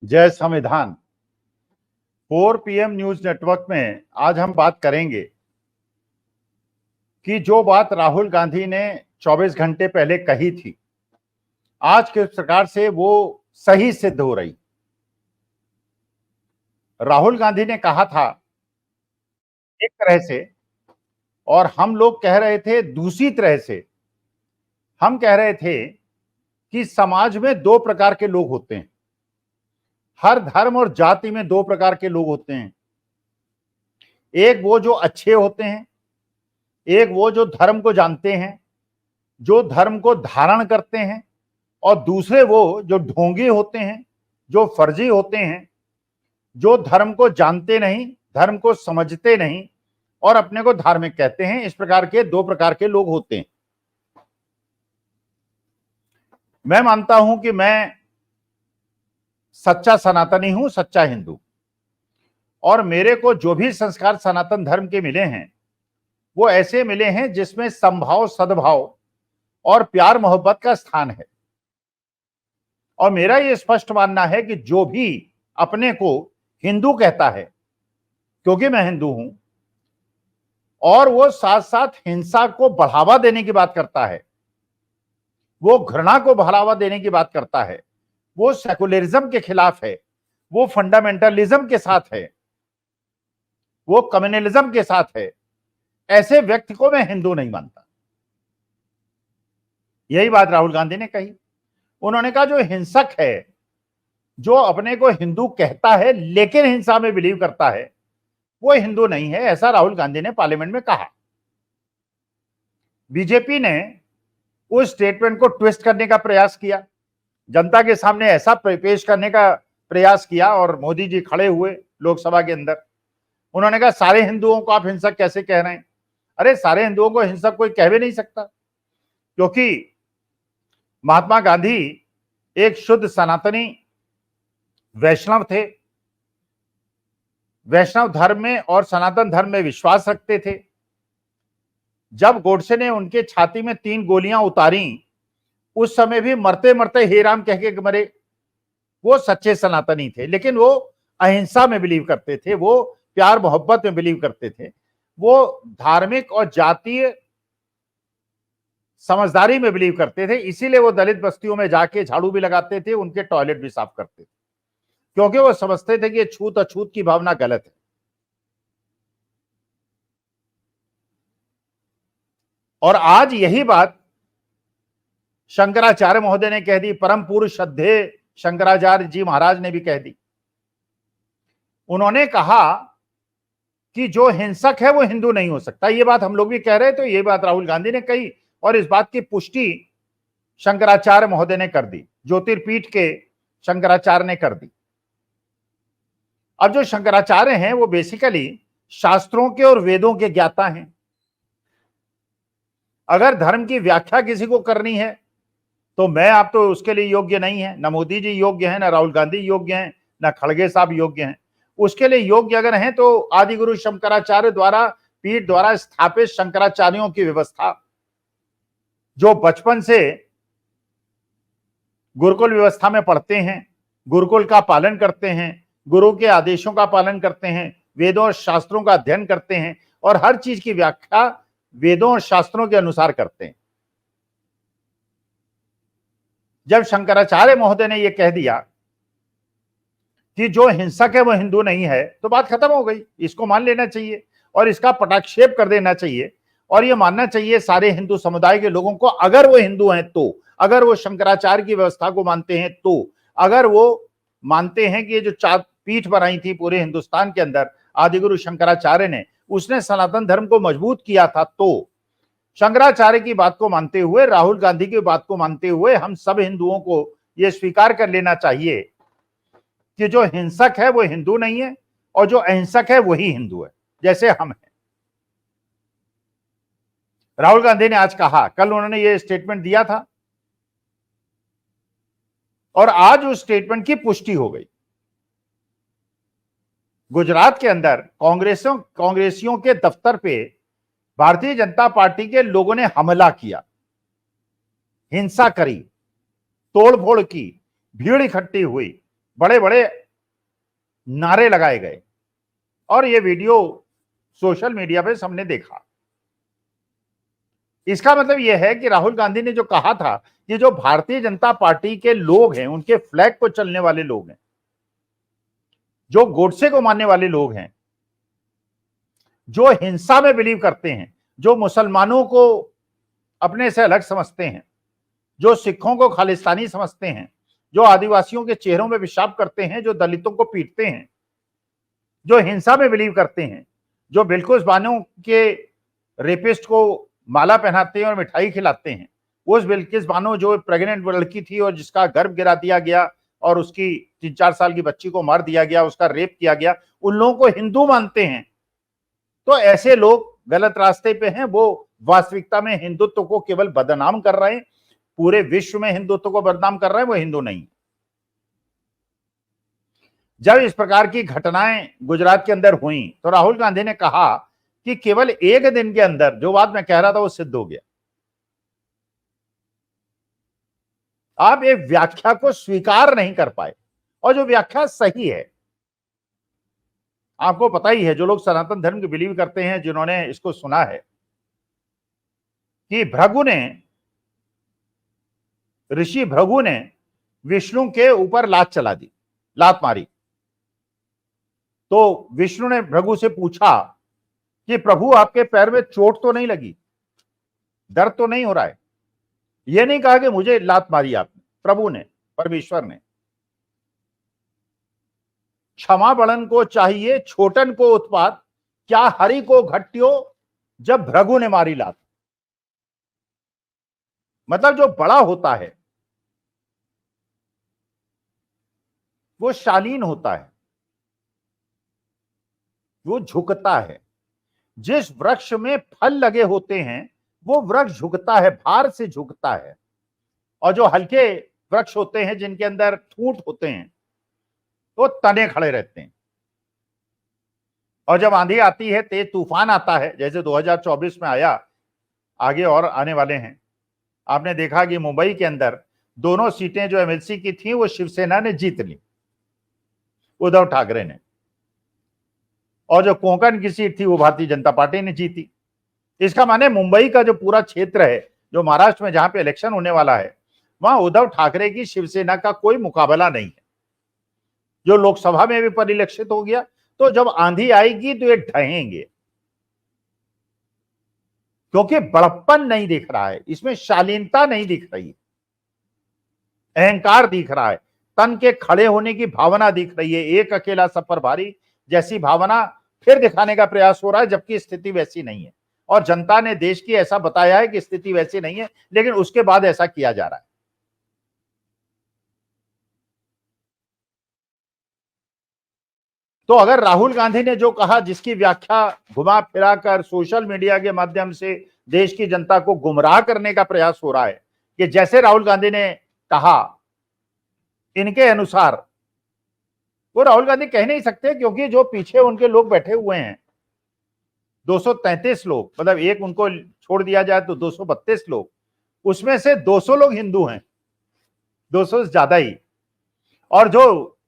जय संविधान। 4 PM news network में आज हम बात करेंगे कि जो बात राहुल गांधी ने 24 घंटे पहले कही थी, आज किस प्रकार से वो सही सिद्ध हो रही। राहुल गांधी ने कहा था एक तरह से, और हम लोग कह रहे थे दूसरी तरह से। हम कह रहे थे कि समाज में दो प्रकार के लोग होते हैं, हर धर्म और जाति में दो प्रकार के लोग होते हैं। एक वो जो अच्छे होते हैं, एक वो जो धर्म को जानते हैं, जो धर्म को धारण करते हैं, और दूसरे वो जो ढोंगी होते हैं, जो फर्जी होते हैं, जो धर्म को जानते नहीं, धर्म को समझते नहीं और अपने को धार्मिक कहते हैं। इस प्रकार के दो प्रकार के लोग होते हैं। मैं मानता हूं कि मैं सच्चा सनातनी हूं, सच्चा हिंदू, और मेरे को जो भी संस्कार सनातन धर्म के मिले हैं वो ऐसे मिले हैं जिसमें समभाव, सद्भाव और प्यार मोहब्बत का स्थान है। और मेरा ये स्पष्ट मानना है कि जो भी अपने को हिंदू कहता है, क्योंकि मैं हिंदू हूं, और वो साथ साथ हिंसा को बढ़ावा देने की बात करता है, वो घृणा को बढ़ावा देने की बात करता है, वो सेकुलरिज्म के खिलाफ है, वो फंडामेंटलिज्म के साथ है, वो कम्युनलिज्म के साथ है, ऐसे व्यक्ति को मैं हिंदू नहीं मानता। यही बात राहुल गांधी ने कही। उन्होंने कहा जो हिंसक है, जो अपने को हिंदू कहता है लेकिन हिंसा में बिलीव करता है, वो हिंदू नहीं है। ऐसा राहुल गांधी ने पार्लियामेंट में कहा। बीजेपी ने उस स्टेटमेंट को ट्विस्ट करने का प्रयास किया, जनता के सामने ऐसा पेश करने का प्रयास किया, और मोदी जी खड़े हुए लोकसभा के अंदर। उन्होंने कहा सारे हिंदुओं को आप हिंसक कैसे कह रहे हैं? अरे सारे हिंदुओं को हिंसक कोई कह भी नहीं सकता, क्योंकि महात्मा गांधी एक शुद्ध सनातनी वैष्णव थे, वैष्णव धर्म में और सनातन धर्म में विश्वास रखते थे। जब गोडसे ने उनके छाती में 3 गोलियां उतारी, उस समय भी मरते मरते हे राम कह के मरे। वो सच्चे सनातनी थे, लेकिन वो अहिंसा में बिलीव करते थे, वो प्यार मोहब्बत में बिलीव करते थे, वो धार्मिक और जातीय समझदारी में बिलीव करते थे। इसीलिए वो दलित बस्तियों में जाके झाड़ू भी लगाते थे, उनके टॉयलेट भी साफ करते थे, क्योंकि वो समझते थे कि ये छूत अछूत की भावना गलत है। और आज यही बात शंकराचार्य महोदय ने कह दी, परम पूज्य श्रद्धेय शंकराचार्य जी महाराज ने भी कह दी। उन्होंने कहा कि जो हिंसक है वो हिंदू नहीं हो सकता। ये बात हम लोग भी कह रहे, तो ये बात राहुल गांधी ने कही, और इस बात की पुष्टि शंकराचार्य महोदय ने कर दी, ज्योतिर्पीठ के शंकराचार्य ने कर दी। अब जो शंकराचार्य हैं वो बेसिकली शास्त्रों के और वेदों के ज्ञाता हैं। अगर धर्म की व्याख्या किसी को करनी है तो मैं आप तो उसके लिए योग्य नहीं है। न मोदी जी योग्य हैं, न राहुल गांधी योग्य हैं, न खड़गे साहब योग्य हैं। उसके लिए योग्य अगर हैं तो आदि गुरु शंकराचार्य द्वारा, पीठ द्वारा स्थापित शंकराचार्यों की व्यवस्था, जो बचपन से गुरुकुल व्यवस्था में पढ़ते हैं, गुरुकुल का पालन करते हैं, गुरु के आदेशों का पालन करते हैं, वेदों और शास्त्रों का अध्ययन करते हैं, और हर चीज की व्याख्या वेदों और शास्त्रों के अनुसार करते हैं। जब शंकराचार्य महोदय ने यह कह दिया कि जो हिंसक है वो हिंदू नहीं है, तो बात खत्म हो गई। इसको मान लेना चाहिए और इसका पटाक्षेप कर देना चाहिए, और ये मानना चाहिए सारे हिंदू समुदाय के लोगों को, अगर वो हिंदू हैं तो, अगर वो शंकराचार्य की व्यवस्था को मानते हैं तो, अगर वो मानते हैं कि ये जो 4 पीठ बनाई थी पूरे हिंदुस्तान के अंदर आदिगुरु शंकराचार्य ने, उसने सनातन धर्म को मजबूत किया था, तो शंकराचार्य की बात को मानते हुए, राहुल गांधी की बात को मानते हुए, हम सब हिंदुओं को यह स्वीकार कर लेना चाहिए कि जो हिंसक है वो हिंदू नहीं है, और जो अहिंसक है वही हिंदू है, जैसे हम हैं। राहुल गांधी ने आज कहा, कल उन्होंने ये स्टेटमेंट दिया था, और आज उस स्टेटमेंट की पुष्टि हो गई। गुजरात के अंदर कांग्रेसियों के दफ्तर पे भारतीय जनता पार्टी के लोगों ने हमला किया, हिंसा करी, तोड़फोड़ की, भीड़ इकट्ठी हुई, बड़े बड़े नारे लगाए गए और ये वीडियो सोशल मीडिया पे सबने देखा। इसका मतलब यह है कि राहुल गांधी ने जो कहा था कि जो भारतीय जनता पार्टी के लोग हैं, उनके फ्लैग को चलने वाले लोग हैं, जो गोडसे को मानने वाले लोग हैं, जो हिंसा में बिलीव करते हैं, जो मुसलमानों को अपने से अलग समझते हैं, जो सिखों को खालिस्तानी समझते हैं, जो आदिवासियों के चेहरों में पेशाब करते हैं, जो दलितों को पीटते हैं, जो हिंसा में बिलीव करते हैं, जो बिल्कुल बानों के रेपिस्ट को माला पहनाते हैं और मिठाई खिलाते हैं, उस बिल्किस बानो जो प्रेग्नेंट लड़की थी और जिसका गर्भ गिरा दिया गया और उसकी 3-4 साल की बच्ची को मार दिया गया, उसका रेप किया गया, उन लोगों को हिंदू मानते हैं। तो ऐसे लोग गलत रास्ते पे हैं। वो वास्तविकता में हिंदुत्व को केवल बदनाम कर रहे हैं, पूरे विश्व में हिंदुत्व को बदनाम कर रहे हैं, वो हिंदू नहीं। जब इस प्रकार की घटनाएं गुजरात के अंदर हुई तो राहुल गांधी ने कहा कि केवल एक दिन के अंदर जो बात मैं कह रहा था वो सिद्ध हो गया। आप एक व्याख्या को स्वीकार नहीं कर पाए, और जो व्याख्या सही है, आपको पता ही है, जो लोग सनातन धर्म के बिलीव करते हैं, जिन्होंने इसको सुना है, कि ऋषि भृगु ने विष्णु के ऊपर लात चला दी, लात मारी। तो विष्णु ने भृगु से पूछा कि प्रभु आपके पैर में चोट तो नहीं लगी, दर्द तो नहीं हो रहा है? यह नहीं कहा कि मुझे लात मारी आपने, प्रभु ने, परमेश्वर ने। क्षमा बड़न को चाहिए छोटन को उत्पात, क्या हरि को घट्यो जब भृगु ने मारी लात। मतलब जो बड़ा होता है वो शालीन होता है, वो झुकता है। जिस वृक्ष में फल लगे होते हैं वो वृक्ष झुकता है, भार से झुकता है। और जो हल्के वृक्ष होते हैं, जिनके अंदर ठूंठ होते हैं, तो तने खड़े रहते हैं। और जब आंधी आती है, तेज तूफान आता है, जैसे 2024 में आया, आगे और आने वाले हैं। आपने देखा कि मुंबई के अंदर दोनों सीटें जो एमएलसी की थी वो शिवसेना ने जीत ली, उद्धव ठाकरे ने, और जो कोंकण की सीट थी वो भारतीय जनता पार्टी ने जीती। इसका माने मुंबई का जो पूरा क्षेत्र है, जो महाराष्ट्र में जहां पे इलेक्शन होने वाला है, वहां उद्धव ठाकरे की शिवसेना का कोई मुकाबला नहीं है। जो लोकसभा में भी परिलक्षित हो गया। तो जब आंधी आएगी तो ये ढहेंगे, क्योंकि बड़प्पन नहीं दिख रहा है, इसमें शालीनता नहीं दिख रही है, अहंकार दिख रहा है, तन के खड़े होने की भावना दिख रही है। एक अकेला सफर भारी जैसी भावना फिर दिखाने का प्रयास हो रहा है, जबकि स्थिति वैसी नहीं है। और जनता ने देश की ऐसा बताया है कि स्थिति वैसी नहीं है, लेकिन उसके बाद ऐसा किया जा रहा है। तो अगर राहुल गांधी ने जो कहा, जिसकी व्याख्या घुमा फिरा कर सोशल मीडिया के माध्यम से देश की जनता को गुमराह करने का प्रयास हो रहा है, कि जैसे राहुल गांधी ने कहा इनके अनुसार, वो राहुल गांधी कह नहीं सकते, क्योंकि जो पीछे उनके लोग बैठे हुए हैं 233 लोग, मतलब एक उनको छोड़ दिया जाए तो 232 लोग, उसमें से 200 लोग हिंदू हैं, 200 से ज्यादा ही। और जो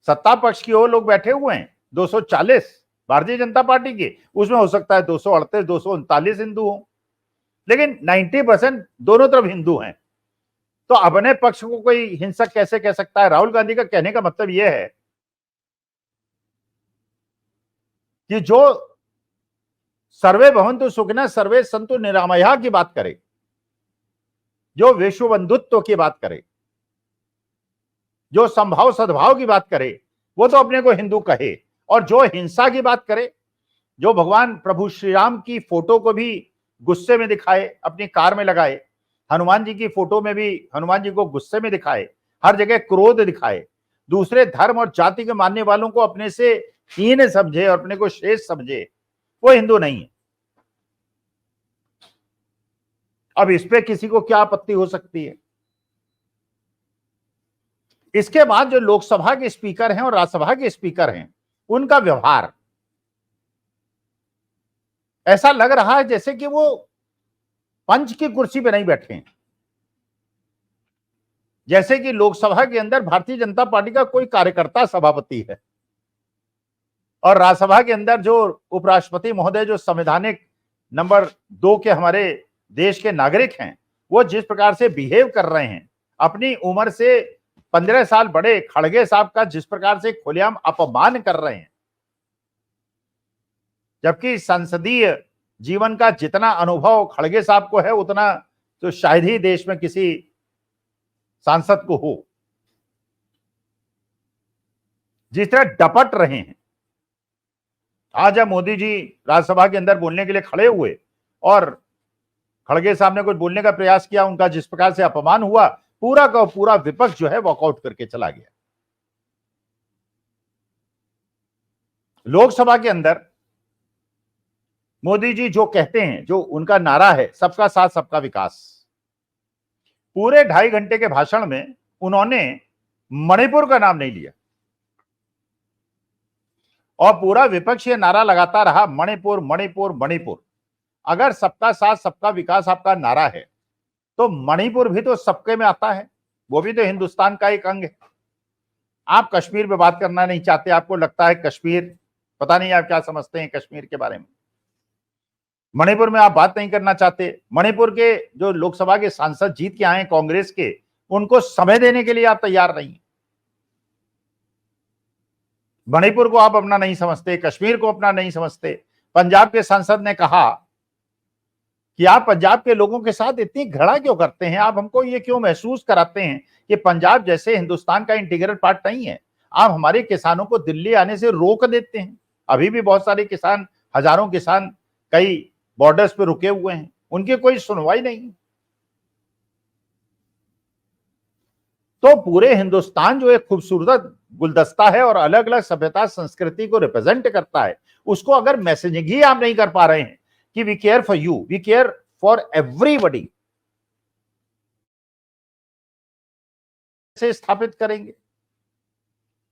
सत्ता पक्ष की ओर लोग बैठे हुए हैं 240 भारतीय जनता पार्टी के, उसमें हो सकता है 238 239 हिंदू हो, लेकिन 90% दोनों तरफ हिंदू हैं। तो अपने पक्ष को कोई हिंसक कैसे कह सकता है? राहुल गांधी का कहने का मतलब यह है कि जो सर्वे भवन्तु सुखिनः सर्वे सन्तु निरामया की बात करे, जो विश्व बंधुत्व की बात करे, जो संभाव सद्भाव की बात करे, वो तो अपने को हिंदू कहे। और जो हिंसा की बात करे, जो भगवान प्रभु श्री राम की फोटो को भी गुस्से में दिखाए, अपनी कार में लगाए, हनुमान जी की फोटो में भी हनुमान जी को गुस्से में दिखाए, हर जगह क्रोध दिखाए, दूसरे धर्म और जाति के मानने वालों को अपने से हीन समझे और अपने को श्रेष्ठ समझे, वो हिंदू नहीं है। अब इस पे किसी को क्या आपत्ति हो सकती है? इसके बाद जो लोकसभा के स्पीकर हैं और राज्यसभा के स्पीकर हैं, उनका व्यवहार ऐसा लग रहा है जैसे कि वो पंच की कुर्सी पे नहीं बैठे हैं। जैसे कि लोकसभा के अंदर भारतीय जनता पार्टी का कोई कार्यकर्ता सभापति है और राज्यसभा के अंदर जो उपराष्ट्रपति महोदय जो संवैधानिक नंबर 2 के हमारे देश के नागरिक हैं, वो जिस प्रकार से बिहेव कर रहे हैं, अपनी उम्र से 15 साल बड़े खड़गे साहब का जिस प्रकार से खुलेआम अपमान कर रहे हैं, जबकि संसदीय जीवन का जितना अनुभव खड़गे साहब को है उतना तो शायद ही देश में किसी सांसद को हो। जिस तरह डपट रहे हैं, आज जब मोदी जी राज्यसभा के अंदर बोलने के लिए खड़े हुए और खड़गे साहब ने कुछ बोलने का प्रयास किया, उनका जिस प्रकार से अपमान हुआ, पूरा का पूरा विपक्ष जो है वॉकआउट करके चला गया। लोकसभा के अंदर मोदी जी जो कहते हैं, जो उनका नारा है सबका साथ सबका विकास, पूरे 2.5 घंटे के भाषण में उन्होंने मणिपुर का नाम नहीं लिया और पूरा विपक्ष ये नारा लगाता रहा मणिपुर मणिपुर मणिपुर। अगर सबका साथ सबका विकास आपका नारा है तो मणिपुर भी तो सबके में आता है, वो भी तो हिंदुस्तान का एक अंग है। आप कश्मीर पे बात करना नहीं चाहते, आपको लगता है कश्मीर, पता नहीं आप क्या समझते हैं कश्मीर के बारे में। मणिपुर में आप बात नहीं करना चाहते। मणिपुर के जो लोकसभा के सांसद जीत के आए कांग्रेस के, उनको समय देने के लिए आप तैयार नहीं। मणिपुर को आप अपना नहीं समझते, कश्मीर को अपना नहीं समझते। पंजाब के सांसद ने कहा कि आप पंजाब के लोगों के साथ इतनी घृणा क्यों करते हैं, आप हमको ये क्यों महसूस कराते हैं कि पंजाब जैसे हिंदुस्तान का इंटीग्रल पार्ट नहीं है। आप हमारे किसानों को दिल्ली आने से रोक देते हैं। अभी भी बहुत सारे किसान, हजारों किसान कई बॉर्डर्स पे रुके हुए हैं, उनकी कोई सुनवाई नहीं। तो पूरे हिंदुस्तान जो एक खूबसूरत गुलदस्ता है और अलग अलग सभ्यता संस्कृति को रिप्रेजेंट करता है, उसको अगर मैसेजिंग ही आप नहीं कर पा रहे हैं कि we care for you, we care for everybody, से स्थापित करेंगे।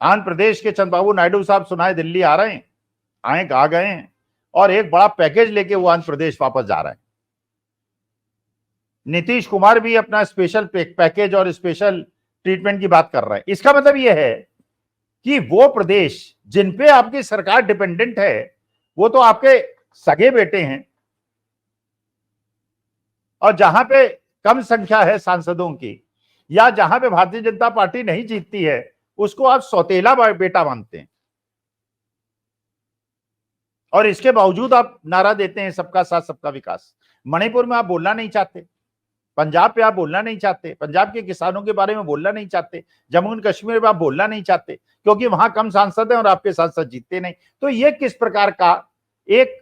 आंध्र प्रदेश के चंद्रबाबू नायडू साहब सुनाए दिल्ली आ रहे हैं, आ गए हैं और एक बड़ा पैकेज लेके वो आंध्र प्रदेश वापस जा रहे हैं। नीतीश कुमार भी अपना स्पेशल पैकेज और स्पेशल ट्रीटमेंट की बात कर रहे हैं। इसका मतलब यह है कि वो प्रदेश जिन पे आपकी सरकार डिपेंडेंट है, वो तो आपके सगे बेटे हैं, और जहां पे कम संख्या है सांसदों की या जहां पे भारतीय जनता पार्टी नहीं जीतती है, उसको आप सौतेला बेटा मानते हैं और इसके बावजूद आप नारा देते हैं सबका साथ सबका विकास। मणिपुर में आप बोलना नहीं चाहते, पंजाब पे आप बोलना नहीं चाहते, पंजाब के किसानों के बारे में बोलना नहीं चाहते, जम्मू एंड कश्मीर में आप बोलना नहीं चाहते क्योंकि वहां कम सांसद हैं और आपके सांसद जीतते नहीं। तो ये किस प्रकार का एक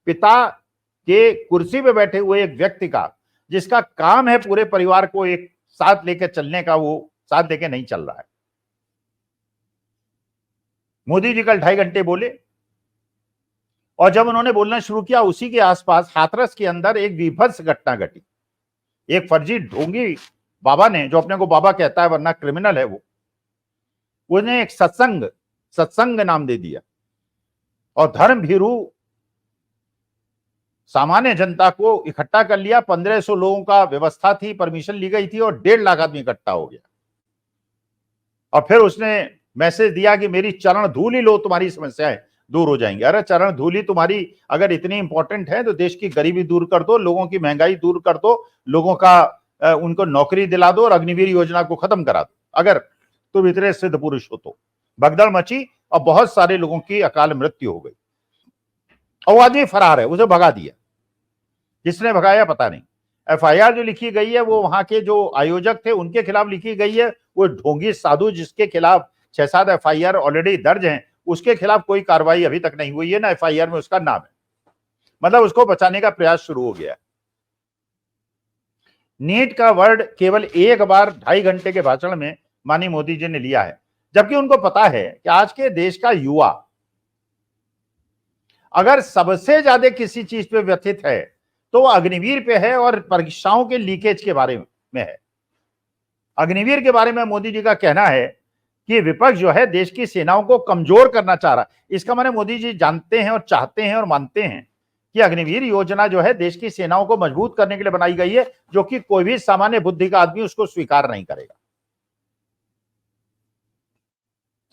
पिता के कुर्सी पे बैठे हुए एक व्यक्ति का, जिसका काम है पूरे परिवार को एक साथ लेकर चलने का, वो साथ लेके नहीं चल रहा है। मोदी जी कल 2.5 घंटे बोले और जब उन्होंने बोलना शुरू किया, उसी के आसपास हाथरस के अंदर एक विभत्स घटना घटी। एक फर्जी ढोंगी बाबा ने, जो अपने को बाबा कहता है वरना क्रिमिनल है वो, उन्हें एक सत्संग नाम दे दिया और धर्म भीरू सामान्य जनता को इकट्ठा कर लिया। 1500 लोगों का व्यवस्था थी, परमिशन ली गई थी और 1.5 लाख आदमी इकट्ठा हो गया। और फिर उसने मैसेज दिया कि मेरी चरण धूल ही लो, तुम्हारी समस्याएं दूर हो जाएंगी। अरे चरण धूली तुम्हारी अगर इतनी इंपॉर्टेंट है तो देश की गरीबी दूर कर दो, लोगों की महंगाई दूर कर दो, लोगों का उनको नौकरी दिला दो और अग्निवीर योजना को खत्म करा दो, अगर तुम इतने सिद्ध पुरुष हो तो। भगदड़ मची और बहुत सारे लोगों की अकाल मृत्यु हो गई और वो आदमी फरार है, उसे भगा दिया। किसने भगाया पता नहीं। एफआईआर जो लिखी गई है वो वहां के जो आयोजक थे उनके खिलाफ लिखी गई है। वो ढोंगी साधु जिसके खिलाफ 6-7 एफआईआर ऑलरेडी दर्ज हैं, उसके खिलाफ कोई कार्रवाई अभी तक नहीं हुई है, ना एफआईआर में उसका नाम है। मतलब उसको बचाने का प्रयास शुरू हो गया। नीट का वर्ड केवल एक बार 2.5 घंटे के भाषण में माननीय मोदी जी ने लिया है, जबकि उनको पता है कि आज के देश का युवा अगर सबसे ज्यादा किसी चीज पे व्यथित है तो वो अग्निवीर पे है और परीक्षाओं के लीकेज के बारे में है। अग्निवीर के बारे में मोदी जी का कहना है कि विपक्ष जो है देश की सेनाओं को कमजोर करना चाह रहा है। इसका माने मोदी जी जानते हैं और चाहते हैं और मानते हैं कि अग्निवीर योजना जो है देश की सेनाओं को मजबूत करने के लिए बनाई गई है, जो कि कोई भी सामान्य बुद्धि का आदमी उसको स्वीकार नहीं करेगा।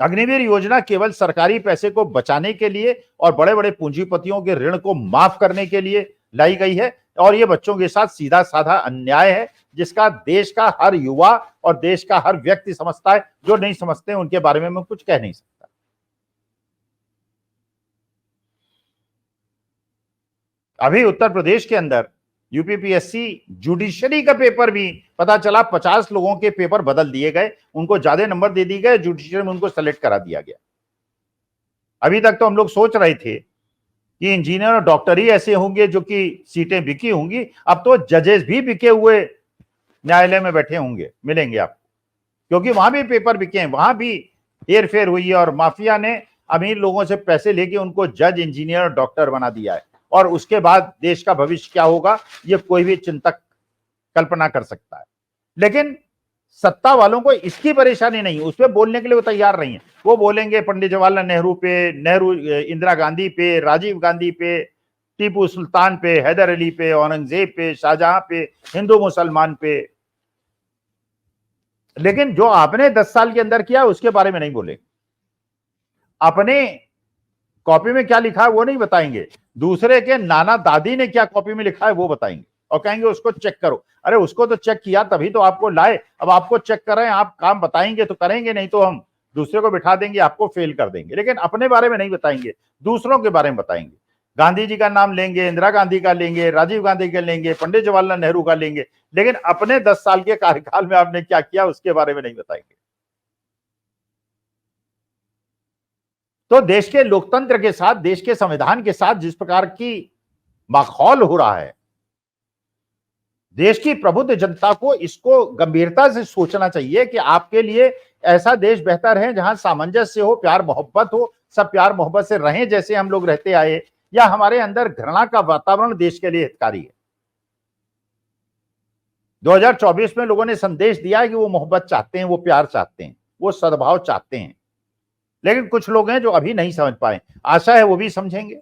अग्निवीर योजना केवल सरकारी पैसे को बचाने के लिए और बड़े बड़े पूंजीपतियों के ऋण को माफ करने के लिए लाई गई है, और ये बच्चों के साथ सीधा साधा अन्याय है, जिसका देश का हर युवा और देश का हर व्यक्ति समझता है। जो नहीं समझते उनके बारे में मैं कुछ कह नहीं सकता। अभी उत्तर प्रदेश के अंदर यूपीपीएससी जुडिशरी का पेपर भी पता चला, 50 लोगों के पेपर बदल दिए गए, उनको ज्यादा नंबर दे दिए गए, जुडिशरी में उनको सेलेक्ट करा दिया गया। अभी तक तो हम लोग सोच रहे थे कि इंजीनियर और डॉक्टर ही ऐसे होंगे जो कि सीटें बिकी होंगी, अब तो जजेस भी बिके हुए न्यायालय में बैठे होंगे, मिलेंगे आपको, क्योंकि वहां भी पेपर बिके हैं, वहां भी हेर फेर हुई है और माफिया ने अमीर लोगों से पैसे लेके उनको जज, इंजीनियर और डॉक्टर बना दिया है। और उसके बाद देश का भविष्य क्या होगा ये कोई भी चिंतक कल्पना कर सकता है। लेकिन सत्ता वालों को इसकी परेशानी नहीं, उसपे बोलने के लिए वो तैयार नहीं है। वो बोलेंगे पंडित जवाहरलाल नेहरू पे, इंदिरा गांधी पे, राजीव गांधी पे, टीपू सुल्तान पे, हैदर अली पे, औरंगजेब पे, शाहजहां पे, हिंदू मुसलमान पे, लेकिन जो आपने 10 साल के अंदर किया उसके बारे में नहीं बोले। अपने कॉपी में क्या लिखा है वो नहीं बताएंगे, दूसरे के नाना दादी ने क्या कॉपी में लिखा है वो बताएंगे और कहेंगे उसको चेक करो। अरे उसको तो चेक किया तभी तो आपको लाए, अब आपको चेक कर रहे हैं, आप काम बताएंगे तो करेंगे, नहीं तो हम दूसरे को बिठा देंगे, आपको फेल कर देंगे। लेकिन अपने बारे में नहीं बताएंगे, दूसरों के बारे में बताएंगे। गांधी जी का नाम लेंगे, इंदिरा गांधी का लेंगे, राजीव गांधी का लेंगे, पंडित जवाहरलाल नेहरू का लेंगे, लेकिन अपने 10 साल के कार्यकाल में आपने क्या किया उसके बारे में नहीं बताएंगे। तो देश के लोकतंत्र के साथ, देश के संविधान के साथ जिस प्रकार की माहौल हो रहा है, देश की प्रबुद्ध जनता को इसको गंभीरता से सोचना चाहिए कि आपके लिए ऐसा देश बेहतर है जहां सामंजस्य हो, प्यार मोहब्बत हो, सब प्यार मोहब्बत से रहें जैसे हम लोग रहते आए, या हमारे अंदर घृणा का वातावरण देश के लिए हितकारी है। 2024 में लोगों ने संदेश दिया है कि वो मोहब्बत चाहते हैं, वो प्यार चाहते हैं, वो सद्भाव चाहते हैं, लेकिन कुछ लोग हैं जो अभी नहीं समझ पाए। आशा है वो भी समझेंगे,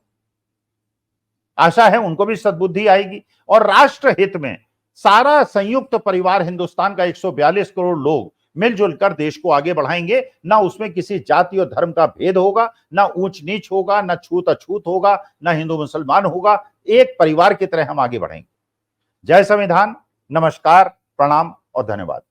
आशा है उनको भी सद्बुद्धि आएगी, और राष्ट्र हित में सारा संयुक्त परिवार हिंदुस्तान का 142 करोड़ लोग मिलजुल कर देश को आगे बढ़ाएंगे। ना उसमें किसी जाति और धर्म का भेद होगा, ना ऊंच नीच होगा, ना छूत अछूत होगा, ना हिंदू मुसलमान होगा, एक परिवार की तरह हम आगे बढ़ेंगे। जय संविधान, नमस्कार, प्रणाम और धन्यवाद।